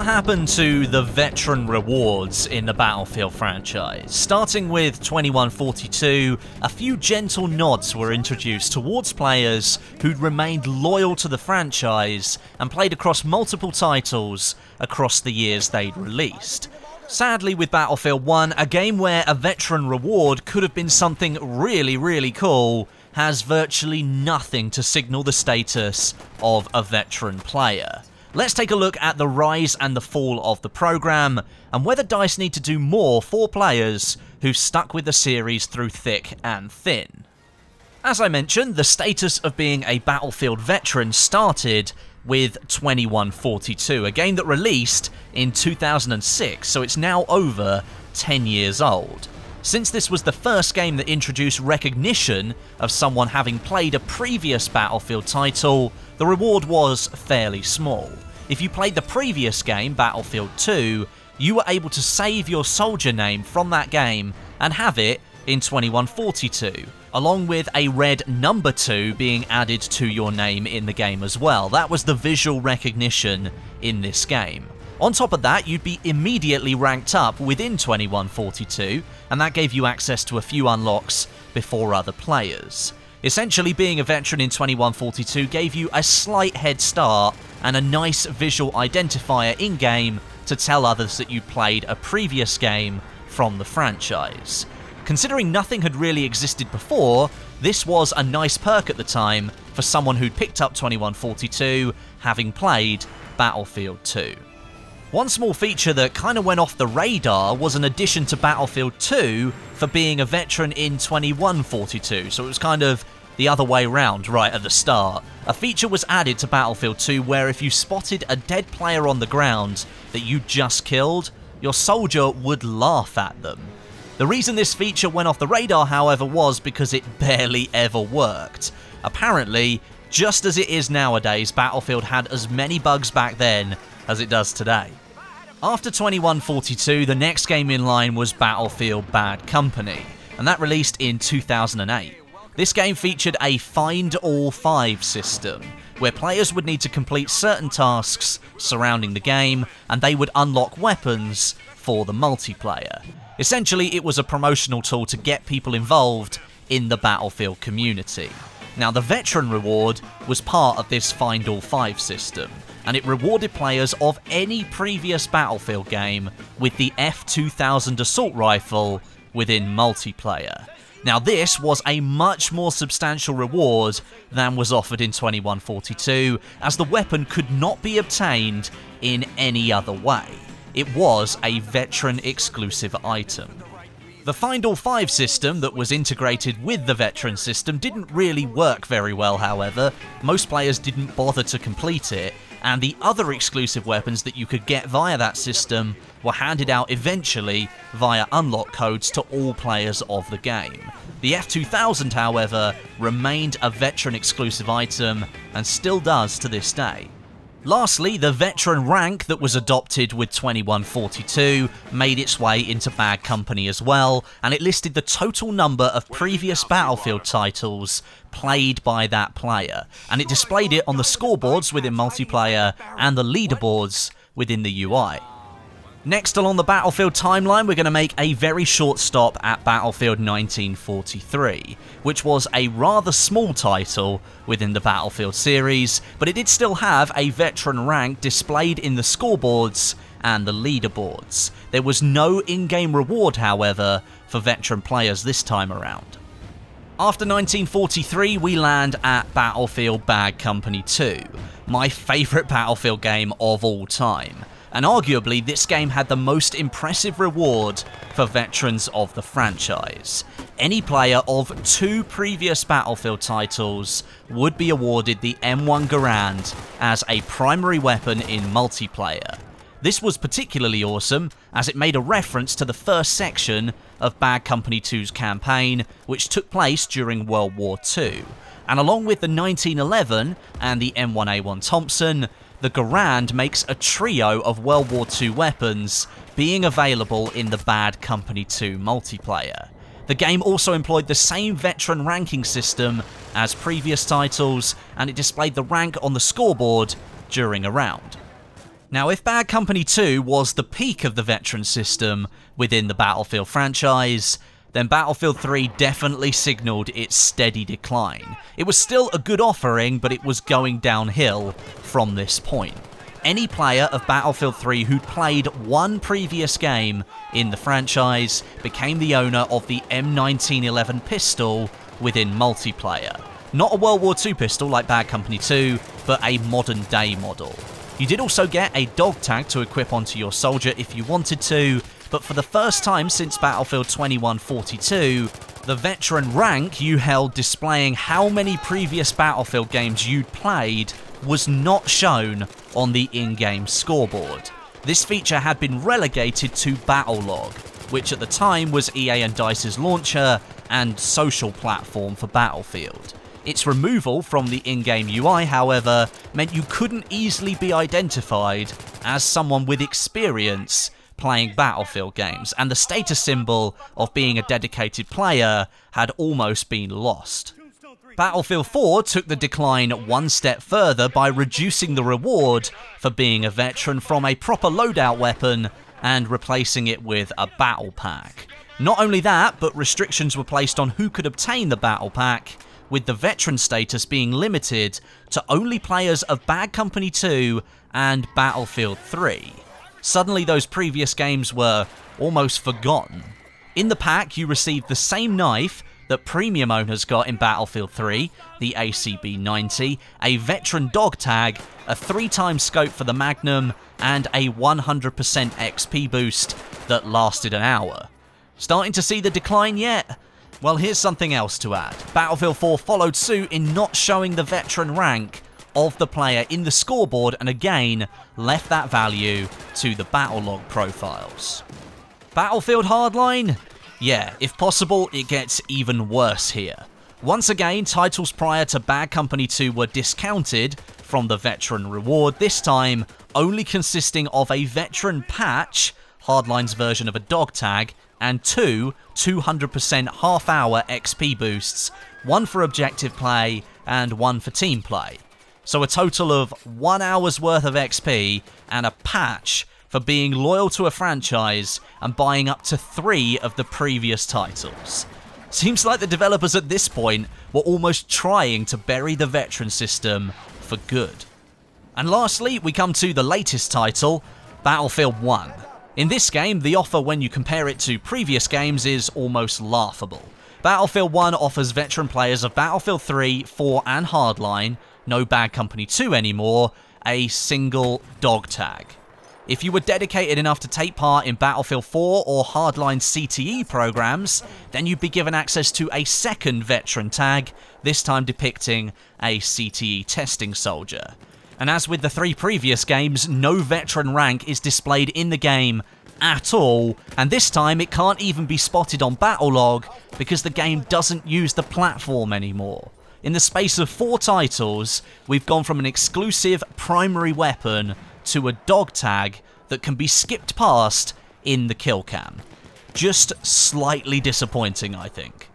what happened to the veteran rewards in the Battlefield franchise? Starting with 2142, a few gentle nods were introduced towards players who'd remained loyal to the franchise and played across multiple titles across the years they'd released. Sadly, with Battlefield 1, a game where a veteran reward could have been something really cool has virtually nothing to signal the status of a veteran player. Let's take a look at the rise and the fall of the program, and whether DICE need to do more for players who've stuck with the series through thick and thin. As I mentioned, the status of being a Battlefield veteran started with 2142, a game that released in 2006, so it's now over 10 years old. Since this was the first game that introduced recognition of someone having played a previous Battlefield title, the reward was fairly small. If you played the previous game, Battlefield 2, you were able to save your soldier name from that game and have it in 2142, along with a red number 2 being added to your name in the game as well. That was the visual recognition in this game. On top of that, you'd be immediately ranked up within 2142, and that gave you access to a few unlocks before other players. Essentially, being a veteran in 2142 gave you a slight head start and a nice visual identifier in-game to tell others that you'd played a previous game from the franchise. Considering nothing had really existed before, this was a nice perk at the time for someone who'd picked up 2142 having played Battlefield 2. One small feature that kind of went off the radar was an addition to Battlefield 2 for being a veteran in 2142, so it was kind of the other way around right at the start. A feature was added to Battlefield 2 where if you spotted a dead player on the ground that you just killed, your soldier would laugh at them. The reason this feature went off the radar, however, was because it barely ever worked. Apparently, just as it is nowadays, Battlefield had as many bugs back then as it does today. After 2142, the next game in line was Battlefield Bad Company, and that released in 2008. This game featured a Find All 5 system, where players would need to complete certain tasks surrounding the game, and they would unlock weapons for the multiplayer. Essentially, it was a promotional tool to get people involved in the Battlefield community. Now, the veteran reward was part of this Find All 5 system, and it rewarded players of any previous Battlefield game with the F2000 assault rifle within multiplayer. Now, this was a much more substantial reward than was offered in 2142, as the weapon could not be obtained in any other way. It was a veteran-exclusive item. The Find All 5 system that was integrated with the veteran system didn't really work very well, however. Most players didn't bother to complete it, and the other exclusive weapons that you could get via that system were handed out eventually via unlock codes to all players of the game. The F2000, however, remained a veteran-exclusive item and still does to this day. Lastly, the veteran rank that was adopted with 2142 made its way into Bad Company as well, and it listed the total number of previous Battlefield titles played by that player, and it displayed it on the scoreboards within multiplayer and the leaderboards within the UI. Next along the Battlefield timeline, we're going to make a very short stop at Battlefield 1943, which was a rather small title within the Battlefield series, but it did still have a veteran rank displayed in the scoreboards and the leaderboards. There was no in-game reward, however, for veteran players this time around. After 1943, we land at Battlefield Bad Company 2, my favourite Battlefield game of all time. And arguably, this game had the most impressive reward for veterans of the franchise. Any player of 2 previous Battlefield titles would be awarded the M1 Garand as a primary weapon in multiplayer. This was particularly awesome, as it made a reference to the first section of Bad Company 2's campaign, which took place during World War II. And along with the 1911 and the M1A1 Thompson, the Garand makes a trio of World War II weapons being available in the Bad Company 2 multiplayer. The game also employed the same veteran ranking system as previous titles, and it displayed the rank on the scoreboard during a round. Now, if Bad Company 2 was the peak of the veteran system within the Battlefield franchise, then Battlefield 3 definitely signalled its steady decline. It was still a good offering, but it was going downhill from this point. Any player of Battlefield 3 who'd played one previous game in the franchise became the owner of the M1911 pistol within multiplayer. Not a World War II pistol like Bad Company 2, but a modern day model. You did also get a dog tag to equip onto your soldier if you wanted to, but for the first time since Battlefield 2142, the veteran rank you held displaying how many previous Battlefield games you'd played was not shown on the in-game scoreboard. This feature had been relegated to Battlelog, which at the time was EA and DICE's launcher and social platform for Battlefield. Its removal from the in-game UI, however, meant you couldn't easily be identified as someone with experience playing Battlefield games, and the status symbol of being a dedicated player had almost been lost. Battlefield 4 took the decline one step further by reducing the reward for being a veteran from a proper loadout weapon and replacing it with a battle pack. Not only that, but restrictions were placed on who could obtain the battle pack, with the veteran status being limited to only players of Bad Company 2 and Battlefield 3. Suddenly those previous games were almost forgotten. In the pack, you received the same knife that premium owners got in Battlefield 3, the ACB-90, a veteran dog tag, a 3x scope for the Magnum, and a 100% XP boost that lasted an hour. Starting to see the decline yet? Well, here's something else to add. Battlefield 4 followed suit in not showing the veteran rank of the player in the scoreboard, and again left that value to the Battlelog profiles. Battlefield Hardline? Yeah, if possible, it gets even worse here. Once again, titles prior to Bad Company 2 were discounted from the veteran reward, this time only consisting of a veteran patch, Hardline's version of a dog tag, and two 200% half-hour XP boosts, one for objective play and one for team play. So a total of 1 hour's worth of XP and a patch for being loyal to a franchise and buying up to 3 of the previous titles. Seems like the developers at this point were almost trying to bury the veteran system for good. And lastly, we come to the latest title, Battlefield 1. In this game, the offer when you compare it to previous games is almost laughable. Battlefield 1 offers veteran players of Battlefield 3, 4 and Hardline, no Bad Company 2 anymore, a single dog tag. If you were dedicated enough to take part in Battlefield 4 or Hardline CTE programs, then you'd be given access to a second veteran tag, this time depicting a CTE testing soldier. And as with the 3 previous games, no veteran rank is displayed in the game at all, and this time it can't even be spotted on Battlelog because the game doesn't use the platform anymore. In the space of 4 titles, we've gone from an exclusive primary weapon to a dog tag that can be skipped past in the kill cam. Just slightly disappointing, I think.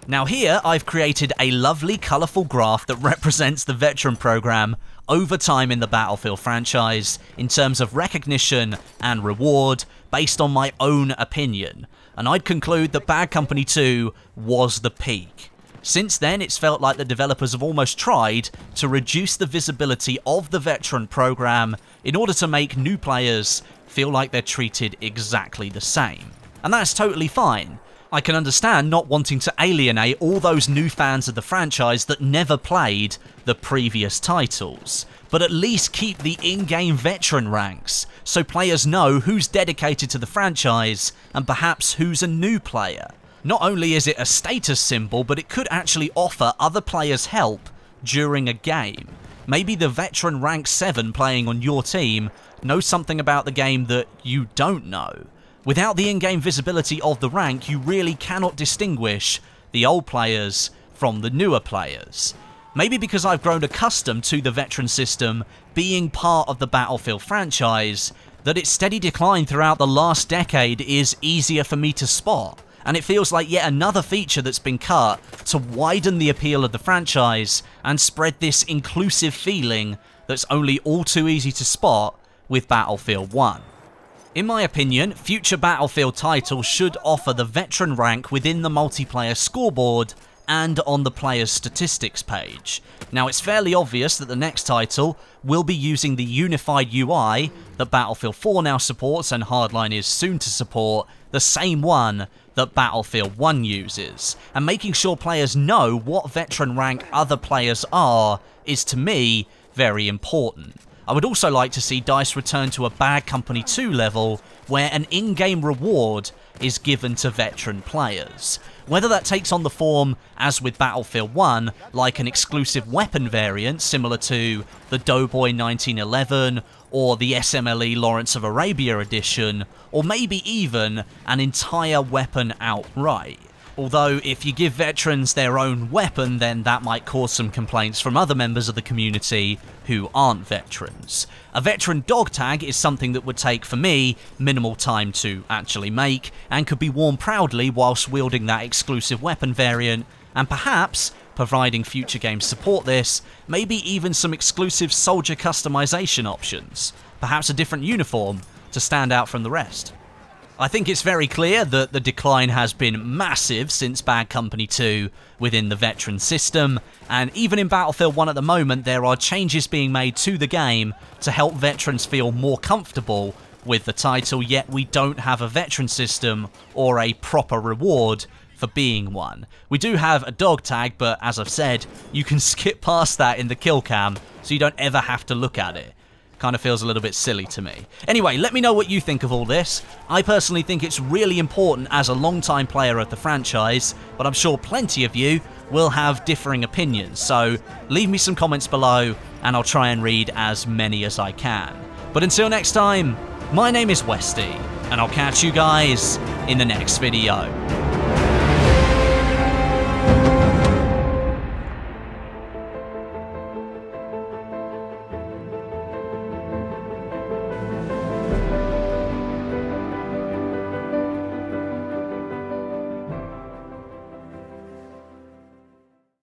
Now here, I've created a lovely colourful graph that represents the veteran program over time in the Battlefield franchise in terms of recognition and reward based on my own opinion, and I'd conclude that Bad Company 2 was the peak. Since then, it's felt like the developers have almost tried to reduce the visibility of the veteran program in order to make new players feel like they're treated exactly the same. And that's totally fine. I can understand not wanting to alienate all those new fans of the franchise that never played the previous titles, but at least keep the in-game veteran ranks so players know who's dedicated to the franchise and perhaps who's a new player. Not only is it a status symbol, but it could actually offer other players help during a game. Maybe the veteran rank 7 playing on your team knows something about the game that you don't know. Without the in-game visibility of the rank, you really cannot distinguish the old players from the newer players. Maybe because I've grown accustomed to the veteran system being part of the Battlefield franchise, that its steady decline throughout the last decade is easier for me to spot. And it feels like yet another feature that's been cut to widen the appeal of the franchise and spread this inclusive feeling that's only all too easy to spot with Battlefield 1. In my opinion, future Battlefield titles should offer the veteran rank within the multiplayer scoreboard and on the player's statistics page. Now, it's fairly obvious that the next title will be using the unified UI that Battlefield 4 now supports and Hardline is soon to support, the same one that Battlefield 1 uses. And making sure players know what veteran rank other players are is, to me, very important. I would also like to see DICE return to a Bad Company 2 level where an in-game reward is given to veteran players. Whether that takes on the form, as with Battlefield 1, like an exclusive weapon variant similar to the Doughboy 1911 or the SMLE Lawrence of Arabia edition, or maybe even an entire weapon outright. Although, if you give veterans their own weapon, then that might cause some complaints from other members of the community who aren't veterans. A veteran dog tag is something that would take, for me, minimal time to actually make, and could be worn proudly whilst wielding that exclusive weapon variant, and perhaps, providing future games support this, maybe even some exclusive soldier customization options. Perhaps a different uniform to stand out from the rest. I think it's very clear that the decline has been massive since Bad Company 2 within the veteran system, and even in Battlefield 1 at the moment there are changes being made to the game to help veterans feel more comfortable with the title, yet we don't have a veteran system or a proper reward for being one. We do have a dog tag, but as I've said, you can skip past that in the kill cam, so you don't ever have to look at it. Kind of feels a little bit silly to me. Anyway, let me know what you think of all this. I personally think it's really important as a long-time player of the franchise, but I'm sure plenty of you will have differing opinions, so leave me some comments below and I'll try and read as many as I can. But until next time, my name is Westie, and I'll catch you guys in the next video.